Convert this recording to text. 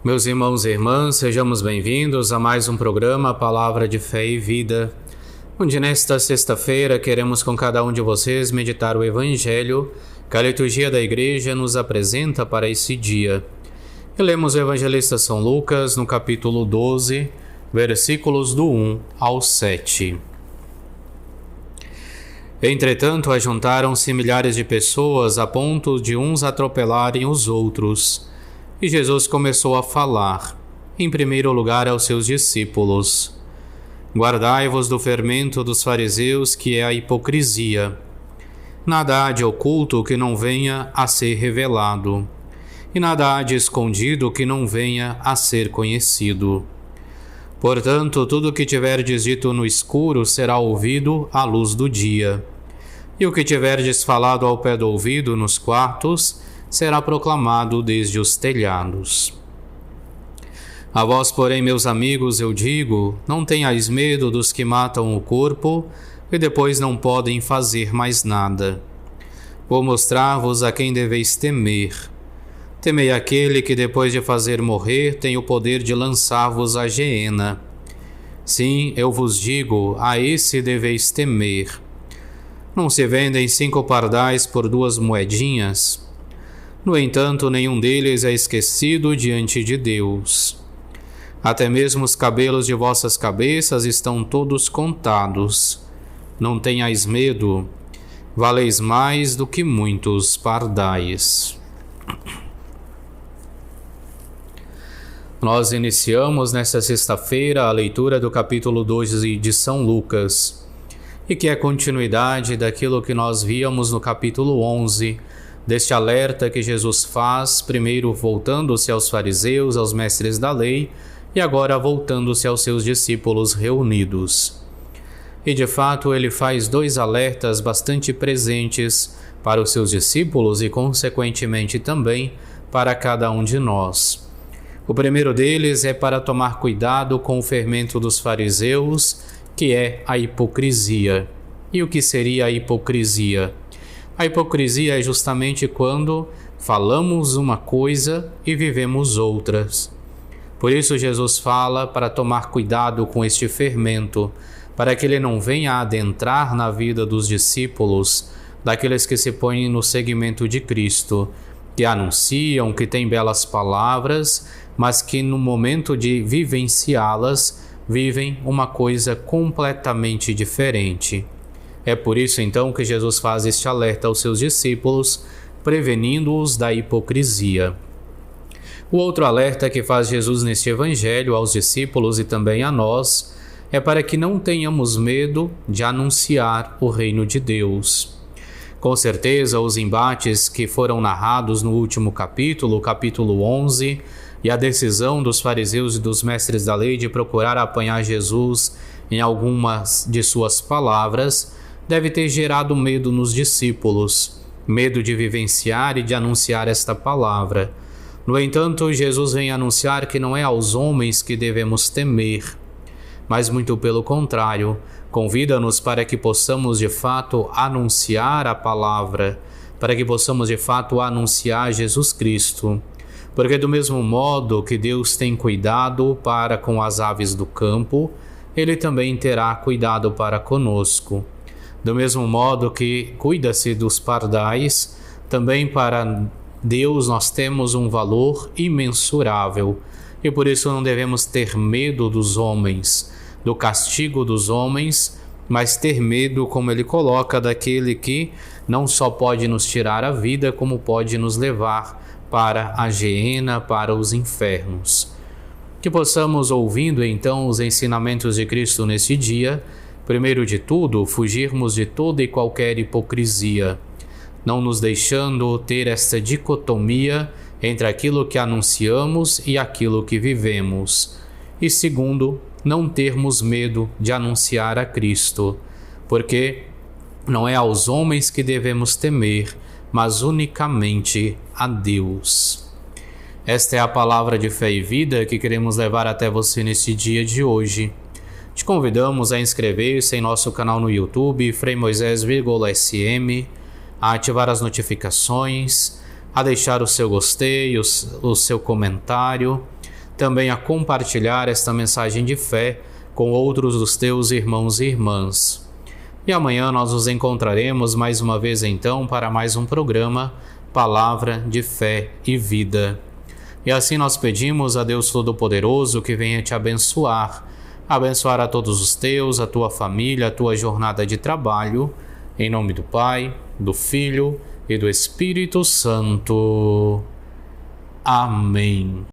Meus irmãos e irmãs, sejamos bem-vindos a mais um programa Palavra de Fé e Vida, onde nesta sexta-feira queremos com cada um de vocês meditar o Evangelho que a liturgia da Igreja nos apresenta para esse dia. E lemos o Evangelista São Lucas no capítulo 12, versículos do 1 ao 7. Entretanto, ajuntaram-se milhares de pessoas a ponto de uns atropelarem os outros. E Jesus começou a falar, em primeiro lugar aos seus discípulos: Guardai-vos do fermento dos fariseus, que é a hipocrisia. Nada há de oculto que não venha a ser revelado, e nada há de escondido que não venha a ser conhecido. Portanto, tudo o que tiverdes dito no escuro será ouvido à luz do dia, e o que tiverdes falado ao pé do ouvido nos quartos será proclamado desde os telhados. A vós, porém, meus amigos, eu digo, não tenhais medo dos que matam o corpo e depois não podem fazer mais nada. Vou mostrar-vos a quem deveis temer. Temei aquele que, depois de fazer morrer, tem o poder de lançar-vos à geena. Sim, eu vos digo, a esse deveis temer. Não se vendem 5 pardais por 2 moedinhas? No entanto, nenhum deles é esquecido diante de Deus. Até mesmo os cabelos de vossas cabeças estão todos contados. Não tenhais medo, valeis mais do que muitos pardais. Nós iniciamos nesta sexta-feira a leitura do capítulo 12 de São Lucas, e que é continuidade daquilo que nós víamos no capítulo 11, deste alerta que Jesus faz, primeiro voltando-se aos fariseus, aos mestres da lei, e agora voltando-se aos seus discípulos reunidos. E de fato ele faz 2 alertas bastante presentes para os seus discípulos e consequentemente também para cada um de nós. O primeiro deles é para tomar cuidado com o fermento dos fariseus, que é a hipocrisia. E o que seria a hipocrisia? A hipocrisia é justamente quando falamos uma coisa e vivemos outras. Por isso Jesus fala para tomar cuidado com este fermento, para que ele não venha a adentrar na vida dos discípulos, daqueles que se põem no seguimento de Cristo, que anunciam, que têm belas palavras, mas que no momento de vivenciá-las, vivem uma coisa completamente diferente. É por isso então que Jesus faz este alerta aos seus discípulos, prevenindo-os da hipocrisia. O outro alerta que faz Jesus neste evangelho aos discípulos e também a nós é para que não tenhamos medo de anunciar o reino de Deus. Com certeza, os embates que foram narrados no último capítulo, o capítulo 11, e a decisão dos fariseus e dos mestres da lei de procurar apanhar Jesus em algumas de suas palavras, deve ter gerado medo nos discípulos, medo de vivenciar e de anunciar esta palavra. No entanto, Jesus vem anunciar que não é aos homens que devemos temer, mas muito pelo contrário, convida-nos para que possamos de fato anunciar a palavra, para que possamos de fato anunciar Jesus Cristo. Porque do mesmo modo que Deus tem cuidado para com as aves do campo, Ele também terá cuidado para conosco. Do mesmo modo que cuida-se dos pardais, também para Deus nós temos um valor imensurável. E por isso não devemos ter medo dos homens, do castigo dos homens, mas ter medo, como ele coloca, daquele que não só pode nos tirar a vida, como pode nos levar para a geena, para os infernos. Que possamos, ouvindo então os ensinamentos de Cristo nesse dia, primeiro de tudo, fugirmos de toda e qualquer hipocrisia, não nos deixando ter esta dicotomia entre aquilo que anunciamos e aquilo que vivemos. E segundo, não termos medo de anunciar a Cristo, porque não é aos homens que devemos temer, mas unicamente a Deus. Esta é a palavra de fé e vida que queremos levar até você neste dia de hoje. Te convidamos a inscrever-se em nosso canal no YouTube, Frei Moisés,SM, a ativar as notificações, a deixar o seu gostei, o seu comentário, também a compartilhar esta mensagem de fé com outros dos teus irmãos e irmãs. E amanhã nós nos encontraremos mais uma vez então para mais um programa Palavra de Fé e Vida. E assim nós pedimos a Deus Todo-Poderoso que venha te abençoar a todos os teus, a tua família, a tua jornada de trabalho, em nome do Pai, do Filho e do Espírito Santo. Amém.